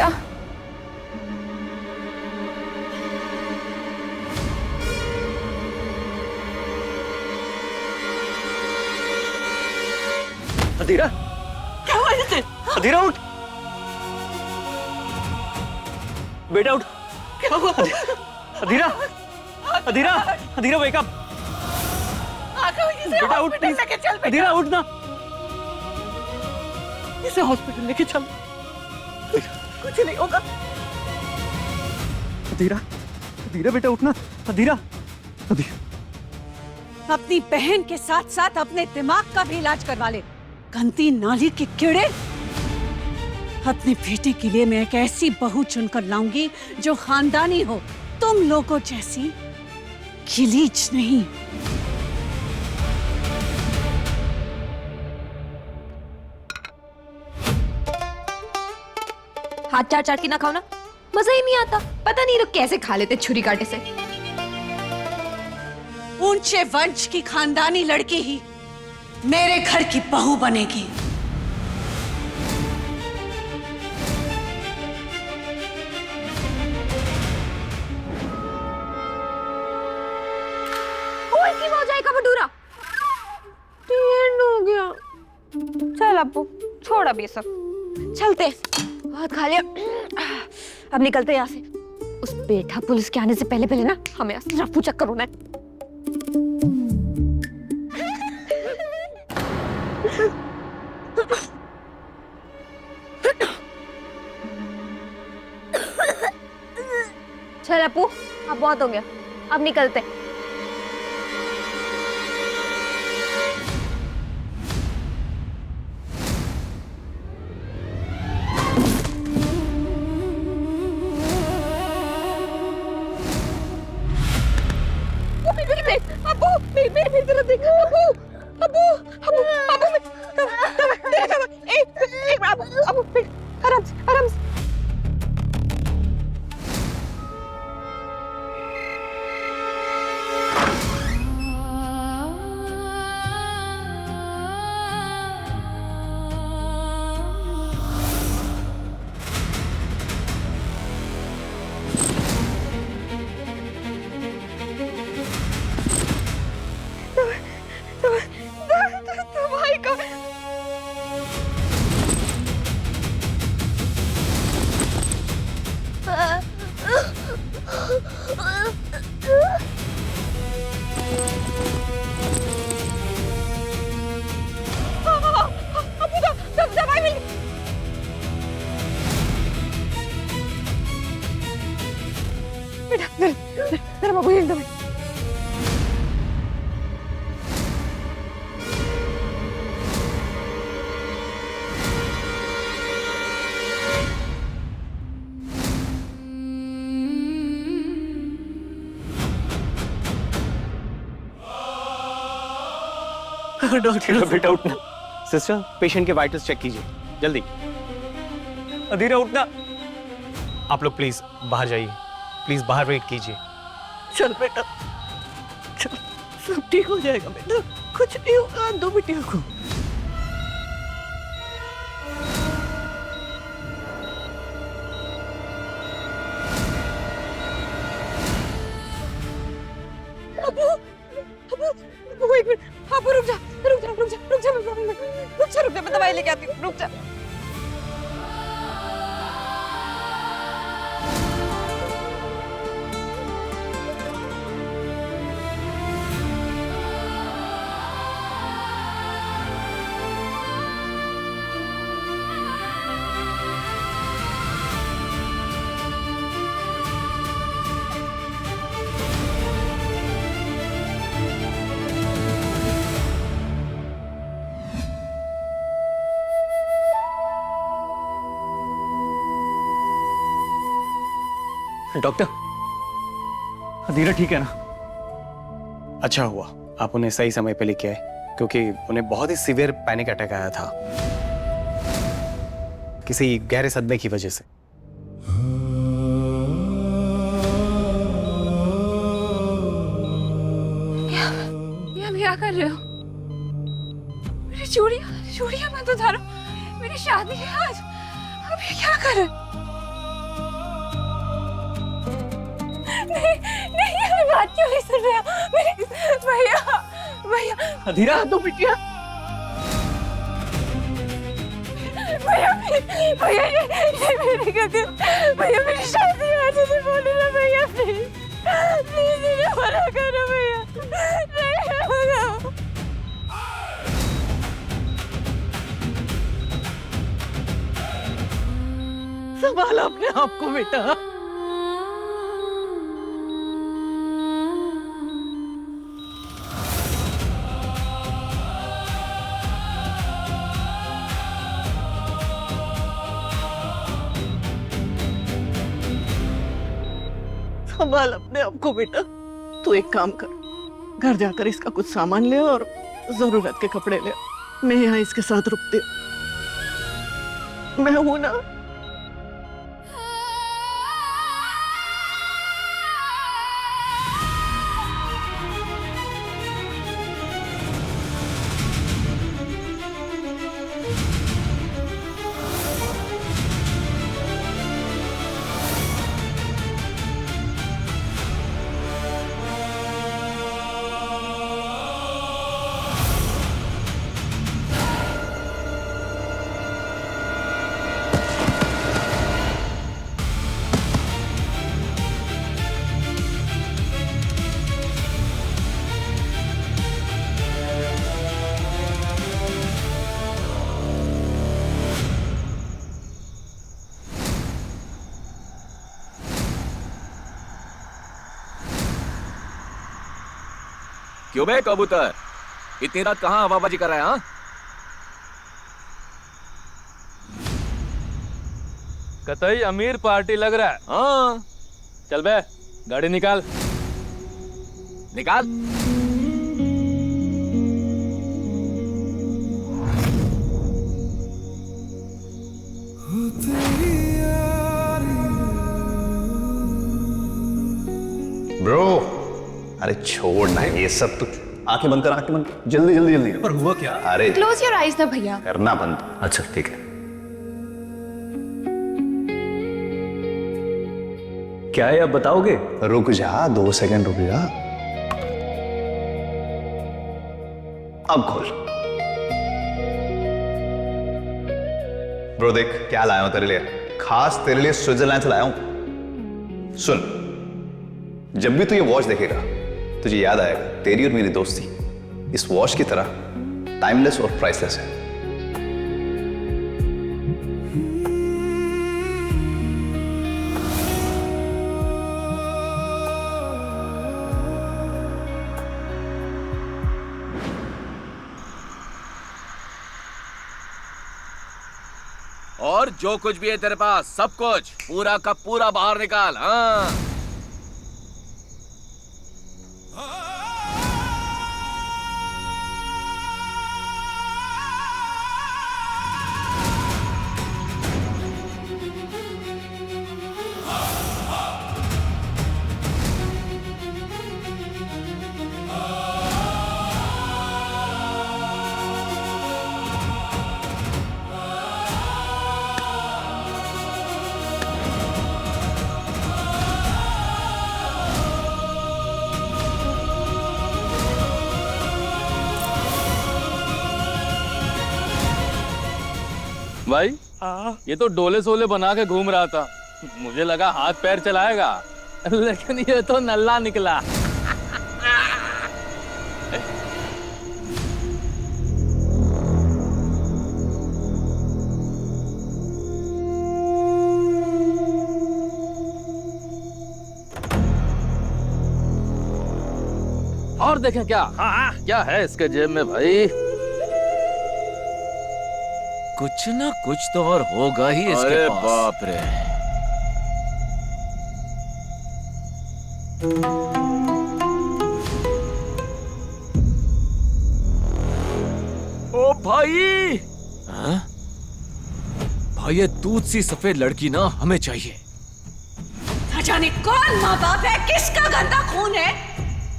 क्या? अधीरा, क्या हुआ इसे? अधीरा उठ, बेटा उठ। क्या हुआ? अधीरा, अधीरा, अधीरा वेक अप। बेटा उठ प्लीज। लेके चल बेटा। अधीरा उठ ना। इसे हॉस्पिटल लेके चल। कुछ नहीं होगा। अधीरा, अधीरा बेटा उठ ना। अधीरा, अधीरा। अपनी बहन के साथ साथ अपने दिमाग का भी इलाज करवा ले। गंदी नाली के कीड़े। अपनी बेटी के लिए मैं एक ऐसी बहू चुनकर लाऊंगी जो खानदानी हो, तुम लोगों जैसी खिलीच नहीं। हाथ चाट चाट के ना खाओ ना, मजा ही नहीं आता। पता नहीं लोग कैसे खा लेते छुरी कांटे से। ऊंचे वंश की खानदानी लड़की ही मेरे घर की बहू बनेगी। इसकी हो जाएगा भटूरा। हो गया। चल अब्बू छोड़ अब ये सब, चलते। बहुत खा लिया, अब निकलते यहाँ से। उस बेटा पुलिस के आने से पहले पहले ना हमें रफू चक्कर होना है। चल अप्पू, अब बहुत हो गया, अब निकलते। अप्पू मेरी तरफ देख। अप्पू अप्पू अप्पू अप्पू आराम से आराम से। दवाई का दवाई मिल। बेटा मेरा बाबू एक दवाई। डॉक्टर बेटा उठना। सिस्टर, पेशेंट के वाइटल्स चेक कीजिए जल्दी। अधीरा उठना। आप लोग प्लीज बाहर जाइए, प्लीज बाहर वेट कीजिए। चल बेटा चल, सब ठीक हो जाएगा बेटा, कुछ नहीं होगा। दो बेटियों को अबू अबू अबू एक मिनट। अबू रुक जा रुक जा रुक जा रुक जा रुक जा रुक जा, मैं दवाई लेके आती हूँ। रुक जा। डॉक्टर, अधीरा ठीक है ना? अच्छा हुआ आप उन्हें सही समय पे लेके आए, क्योंकि उन्हें बहुत ही सीवियर पैनिक अटैक आया था किसी गहरे सदमे की वजह से। ये क्या कर रहे हो? मेरी चूड़ियां चूड़ियां मत उतारो, मेरी शादी है आज। अब ये क्या कर रहे हो? नहीं मैं बात क्यों नहीं सुन रहे हो मेरे भैया भैया अधीरा दो बिटिया। भैया भैया ये मेरी गलती भैया मेरी शादी आज से बोलो ना भैया प्लीज इन्हें मना करो भैया नहीं होगा। संभालो अपने आप को बेटा। संभाल अपने आप को बेटा। तू एक काम कर, घर जाकर इसका कुछ सामान ले और जरूरत के कपड़े ले। मैं यहाँ इसके साथ रुकती हूँ। मैं हूं ना। क्यों बे कबूतर, इतनी रात कहाँ हवाबाजी कर रहा है? हाँ, कतई अमीर पार्टी लग रहा है। हाँ, चल बे गाड़ी निकाल। निकाल। ब्रो, अरे छोड़ ना ये सब। तो आंखें बंद कर, आंखें बंद कर, जल्दी जल्दी जल्दी। पर हुआ क्या? अरे क्लोज योर आईज ना भैया। करना बंद। अच्छा ठीक है। क्या है अब बताओगे? रुक जा, 2 सेकंड रुक जा। अब खोल। ब्रो देख क्या लाया हूं तेरे लिए, खास तेरे लिए स्विट्जरलैंड से लाया हूं। सुन, जब भी तू ये वॉच देखेगा तुझे याद आएगा तेरी और मेरी दोस्ती इस वॉच की तरह टाइमलेस और प्राइसलेस है। और जो कुछ भी है तेरे पास सब कुछ पूरा का पूरा बाहर निकाल। हाँ, भाई ये तो डोले सोले बना के घूम रहा था, मुझे लगा हाथ पैर चलाएगा, लेकिन ये तो नल्ला निकला। और देखें क्या? क्या है इसके जेब में भाई? कुछ ना कुछ तो और होगा ही इसके अरे पास। बाप रे। ओ भाई, हाँ? भाई ये दूध सी सफेद लड़की ना हमें चाहिए। न जाने कौन माँ बाप है, किसका गंदा खून है।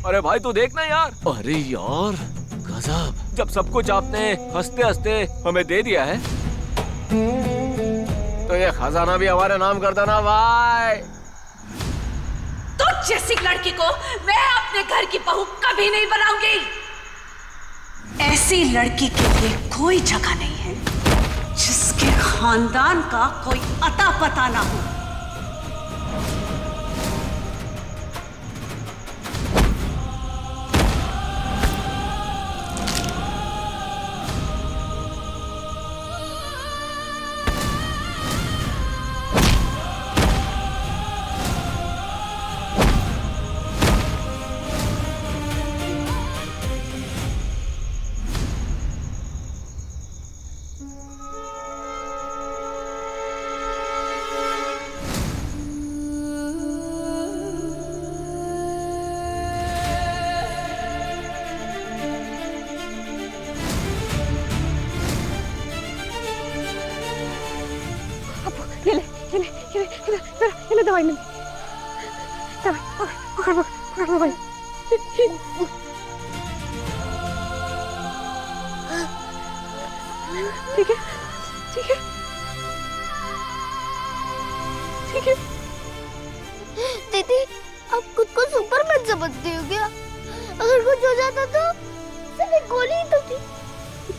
अरे भाई तू देखना यार। अरे यार गजब, जब सब कुछ आपने हंसते हंसते हमें दे दिया है तो ये खजाना भी हमारे नाम कर देना भाई। तो जैसी लड़की को मैं अपने घर की बहू कभी नहीं बनाऊंगी। ऐसी लड़की के लिए कोई जगह नहीं है जिसके खानदान का कोई अता पता ना हो। ये ले दवाई मिल दवाई पकड़ पकड़ दवाई। ठीक है ठीक है ठीक है। दीदी आप खुद को सुपरमैन समझती हो क्या? अगर कुछ हो जाता तो सिर्फ एक गोली ही तो थी।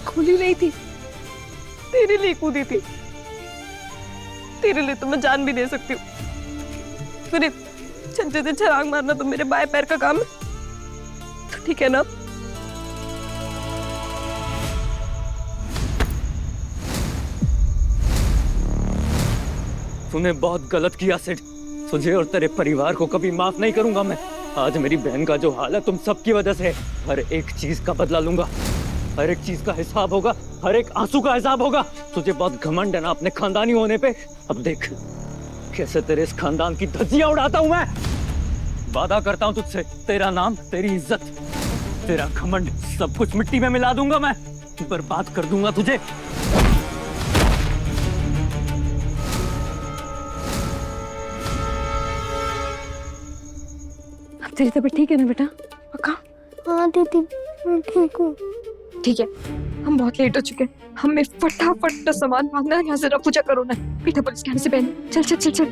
गोली नहीं थी, तेरे लिए कूदी थी। तेरे लिए तो मैं जान भी दे सकती हूँ। तूने छज्जे से छलांग मारना तो मेरे बाएं पैर का काम है, तो ठीक है ना? तूने बहुत गलत किया सिड। तुझे और तेरे परिवार को कभी माफ नहीं करूंगा मैं। आज मेरी बहन का जो हाल है तुम सबकी वजह से है। हर एक चीज का बदला लूंगा, हर एक चीज का हिसाब होगा, हर एक आंसू का हिसाब होगा। तुझे बहुत घमंड है ना अपने खानदानी होने पे। अब देख कैसे तेरे इस खानदान की धज्जियां उड़ाता हूं मैं। वादा करता हूं तुझसे, तेरा नाम, तेरी इज्जत, तेरा घमंड सब कुछ मिट्टी में मिला दूंगा मैं। बर्बाद कर दूंगा तुझे। अब तेरी तबीयत ठीक है ना बेटा? पक्का? हाँ दीदी मैं ठीक हूँ। ठीक है, हम बहुत लेट हो चुके हैं। हमें फटाफट सामान भागना है यहाँ से। पूजा करो ना बेटा, पुलिस के आने से पहले। चल चल चल चल।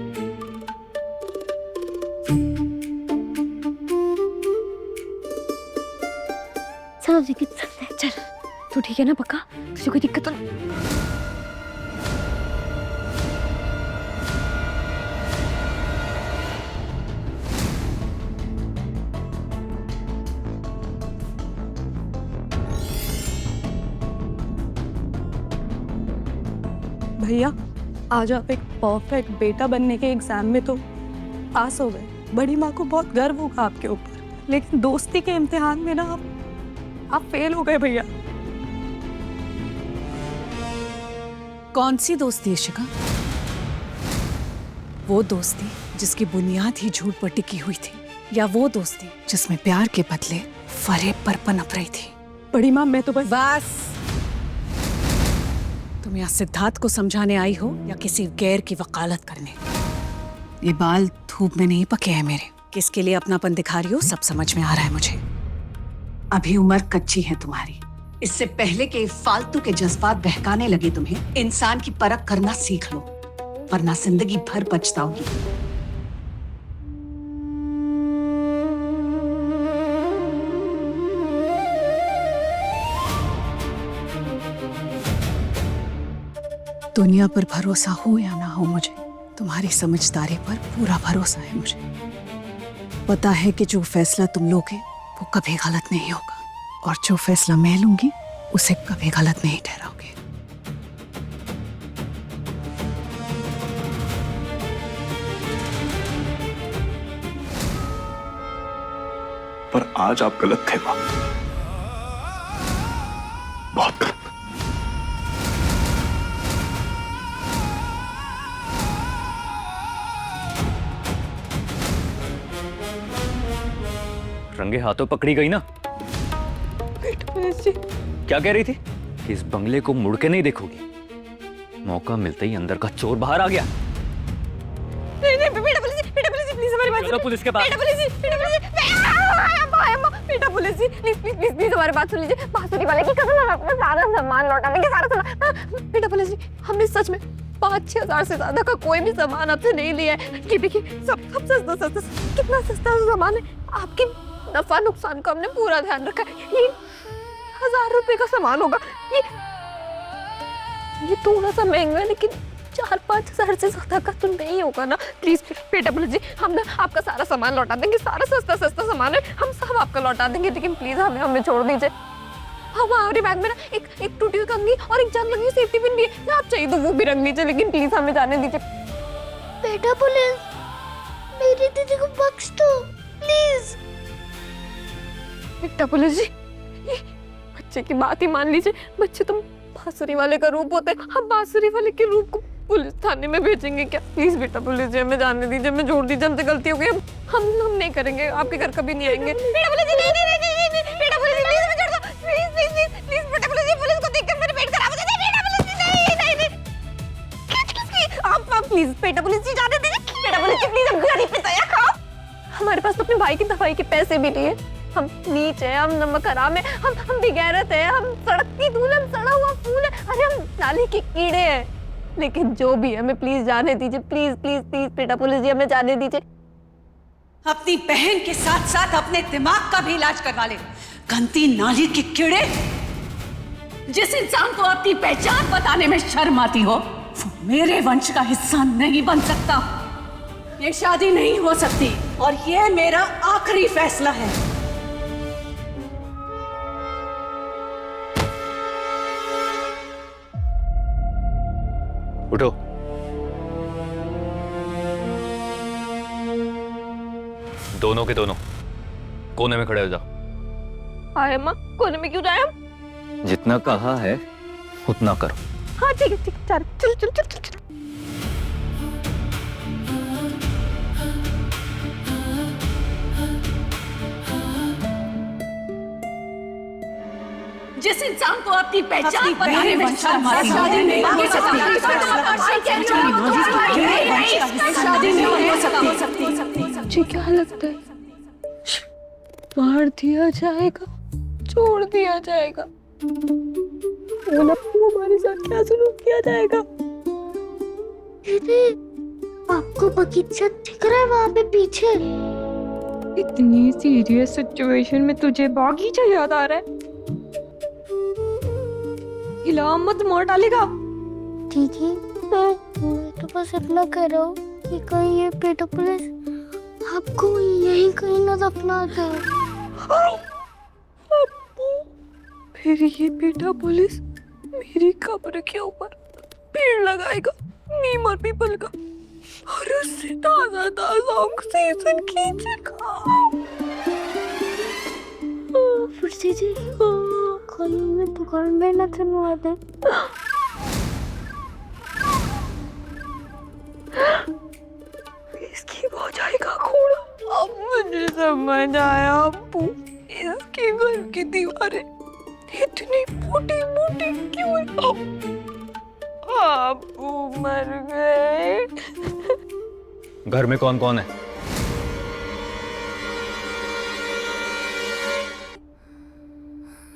चलो दीदी चलते हैं। चल तू ठीक है ना? पक्का? तुझे कोई दिक्कत तो नहीं? भैया आज आप एक परफेक्ट बेटा बनने के एग्जाम में तो पास हो गए। बड़ी माँ को बहुत गर्व होगा आपके ऊपर, लेकिन दोस्ती के इम्तिहान में ना आप फेल हो गए भैया। कौन सी दोस्ती है शिखा? वो दोस्ती जिसकी बुनियाद ही झूठ पर टिकी हुई थी, या वो दोस्ती जिसमें प्यार के बदले फरेब पर पनप रही थी? बड़ी माँ मैं तो बस तुम यहाँ सिद्धार्थ को समझाने आई हो या किसी गैर की वकालत करने? ये बाल धूप में नहीं पके हैं मेरे। किसके लिए अपनापन दिखा रही हो सब समझ में आ रहा है मुझे। अभी उम्र कच्ची है तुम्हारी। इससे पहले के फालतू के जज्बात बहकाने लगे तुम्हें, इंसान की परख करना सीख लो, वरना जिंदगी भर पछताओगी। दुनिया पर भरोसा हो या ना हो, मुझे तुम्हारी समझदारी पर पूरा भरोसा है। मुझे पता है कि जो फैसला तुम लोगे वो कभी गलत नहीं होगा, और जो फैसला मैं लूंगी उसे कभी गलत नहीं ठहराओगे। पर आज आप गलत थे मां, बहुत गलत। रंगे हाथों पकड़ी गई ना? क्या कह रही थी कि इस बंगले को मुड़ के नहीं देखोगी? मौका मिलते ही अंदर का चोर बाहर आ गया। नहीं नहीं बेटा पुलिस प्लीज हमारी बात चलो पुलिस के पास। बेटा पुलिस प्लीज हमारी बात सुन लीजिए। बांसुरी वाले की कसम, मैं अपना सारा सामान लौटाने के सारा सामान। बेटा पुलिस जी हमने सच में 5-6 हजार से ज्यादा का कोई भी सामान आपसे नहीं लिया है। ये देखिए सब सब सस्ता सस्ता, कितना सस्ता सामान है। आपके नफा नुकसान का हमने पूरा ध्यान रखा है। ये 1000 रुपए का सामान होगा। ये थोड़ा सा महंगा है, लेकिन 4-5 हजार से ज्यादा का तो नहीं होगा ना। प्लीज बेटा बोले जी, हम ना आपका सारा सामान लौटा देंगे। सारा सस्ता सस्ता सामान है, हम सब आपका लौटा देंगे, लेकिन प्लीज हमें छोड़ दीजिए। हमारे बैग में ना एक टूटी हुई कंघी और एक जान लगी सेफ्टी पिन भी है। आप चाहिए तो वो भी रख लीजिए, लेकिन प्लीज हमें जाने दीजिए। बेटा पुलिस, मेरी दीदी को बख्श दो प्लीज। बेटा पुलिस जी, ये बच्चे की बात ही मान लीजिए। बच्चे तो बांसुरी वाले का रूप होता है, हम बांसुरी वाले के रूप को पुलिस थाने में भेजेंगे क्या? प्लीज बेटा पुलिस जी, हमें जाने दीजिए, हमें छोड़ दीजिए। हमसे गलती हो गई, हम नहीं करेंगे, आपके घर कभी नहीं आएंगे। बेटा पुलिस जी, नहीं नहीं नहीं नहीं, बेटा पुलिस जी प्लीज हमें छोड़ दो, प्लीज प्लीज प्लीज प्लीज। बेटा पुलिस जी, पुलिस को देखकर मेरे पेट खराब हो जाता है। बेटा पुलिस जी, नहीं नहीं नहीं, आप प्लीज बेटा पुलिस जी जाने दीजिए। बेटा पुलिस जी प्लीज, हम गरीब पे दया करो। हमारे पास तो अपने भाई की दवाई के पैसे भी नहीं है। हम नीच है, हम नमक हराम है, हम बेगैरत है, हम सड़क की धूल, हम सड़ा हुआ फूल है, अरे हम नाली के कीड़े हैं। लेकिन जो भी है, हमें प्लीज जाने दीजिए। प्लीज प्लीज प्लीज बेटा पुलिस जी, हमें जाने दीजिए। अपनी बहन के साथ साथ अपने दिमाग का भी इलाज करवा ले। गंदी नाली के कीड़े, जिस इंसान को अपनी पहचान बताने में शर्म आती हो, वो मेरे वंश का हिस्सा नहीं बन सकता। ये शादी नहीं हो सकती, और ये मेरा आखिरी फैसला है। उठो। दोनों के दोनों कोने में खड़े हो जाओ। आए माँ, कोने में क्यों जाए हम? जितना कहा है उतना करो। हाँ ठीक है, चल चल चल चल चल। जिस इंसान को अपनी पहचान बताने में शर्म आती हो, शादी नहीं हो सकती। शादी नहीं हो सकती। मुझे क्या लगता है, मार दिया जाएगा, छोड़ दिया जाएगा, हमारे साथ क्या सलूक किया जाएगा? दीदी, आपको बगीचा दिख रहा है वहाँ पे पीछे? इतनी सीरियस सिचुएशन में तुझे बागीचा याद आ रहा है? हिला मत, मार डालेगा। दीदी, मैं तो बस इतना कह रहा हूँ कि कहीं ये बेटा पुलिस आपको यहीं कहीं न दफना दे। फिर ये बेटा पुलिस मेरी कब्र के ऊपर पेड़ लगाएगा, नीम और पीपल का, और उससे ताजा ताजा ऑक्सीजन खींचेगा। फुर्सी जी, कहीं हमें दुकान में न थनवा दे। इसकी हो जाएगा घोड़ा। अब मुझे समझ आया अप्पू, इसके घर की दीवारें इतनी मोटी मोटी क्यों है? अप्पू मर गए। घर में कौन कौन है?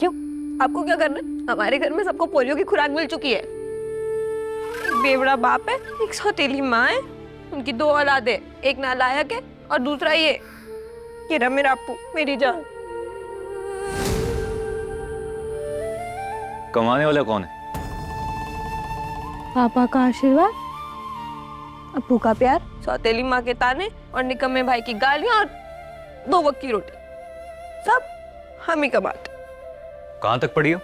क्यों, आपको क्या करना है? हमारे घर में सबको पोलियो की खुराक मिल चुकी है। एक बेवड़ा बाप है, एक सौतेली माँ है, उनकी 2 औलादे, एक नालायक है और दूसरा ये रहा मेरा अप्पू, मेरी जान। कमाने वाला कौन है? पापा का आशीर्वाद, अप्पू का प्यार, सौतेली माँ के ताने और निकम्मे भाई की गालियां और 2 वक्त की रोटी, सब हम ही कमाते। कहाँ तक पढ़ी हो?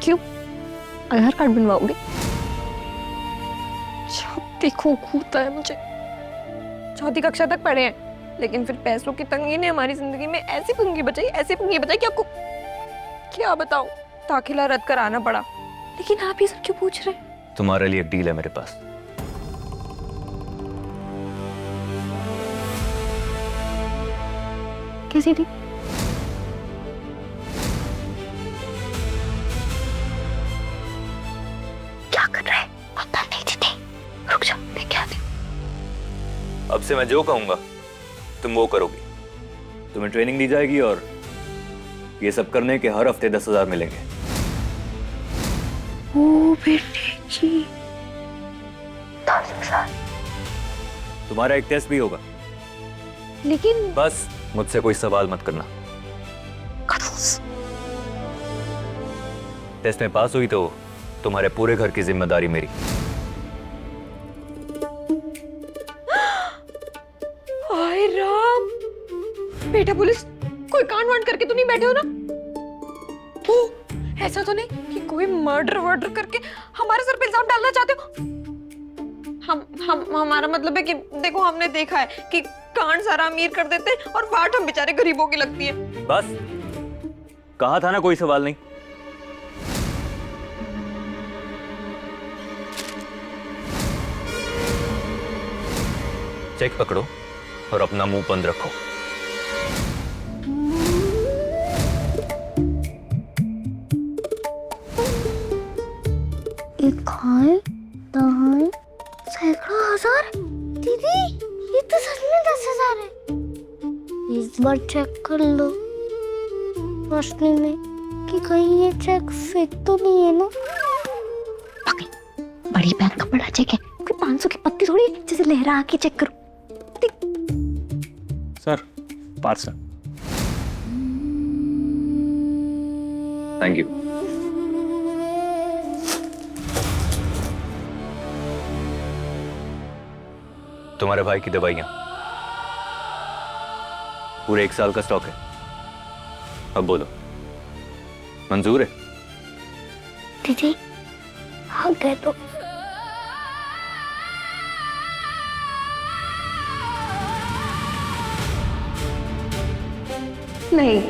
क्यों, आधार कार्ड बनवाओगे? जब देखो घूरता है मुझे। 4वीं कक्षा तक पढ़े हैं, लेकिन फिर पैसों की तंगी ने हमारी जिंदगी में ऐसी पंगी बचाई, ऐसी पंगी बचाई कि आपको क्या बताऊं। दाखिला रद्द कराना पड़ा। लेकिन आप ये सब क्यों पूछ रहे हैं? तुम्हारे लिए एक डील है मेरे पास। कैसी डील? क्या कर रहे हैं? पता नहीं दीदी, रुक जा, मैं क्या दे। अब से मैं जो कहूंगा तुम वो करोगी। तुम्हें ट्रेनिंग दी जाएगी और ये सब करने के हर हफ्ते 10,000 मिलेंगे। ओ बेटे जी, तुम्हारा एक टेस्ट भी होगा, लेकिन बस मुझसे कोई सवाल मत करना। टेस्ट में पास हुई तो तुम्हारे पूरे घर की जिम्मेदारी मेरी। हाय राम, बेटा पुलिस, कोई कांड वांड करके तो नहीं बैठे हो ना? ऐसा तो नहीं कि कोई मर्डर वर्डर करके हमारे सर पे इल्जाम डालना चाहते हो? हम हमारा मतलब है कि देखो, हमने देखा है कि कांड सारा अमीर कर देते हैं और वाट हम बेचारे गरीबों की लगती है। बस कहा था ना, कोई सवाल नहीं। चेक पकड़ो और अपना मुंह बंद रखो। एक हाय, दहाई, सैकड़ों हजार। दीदी, ये तो सच में 10,000 है। इस बार चेक कर लो रोशनी में कि कहीं ये चेक फेक तो नहीं है ना। बड़ी बैंक का बड़ा चेक है, कोई 500 की पत्ती थोड़ी है, जैसे लहरा के चेक करो। Sir, parcel. Thank you. तुम्हारे भाई की दवाइयां पूरे 1 साल का स्टॉक है। अब बोलो, मंजूर है? दीदी, हाँ कह दो। नहीं,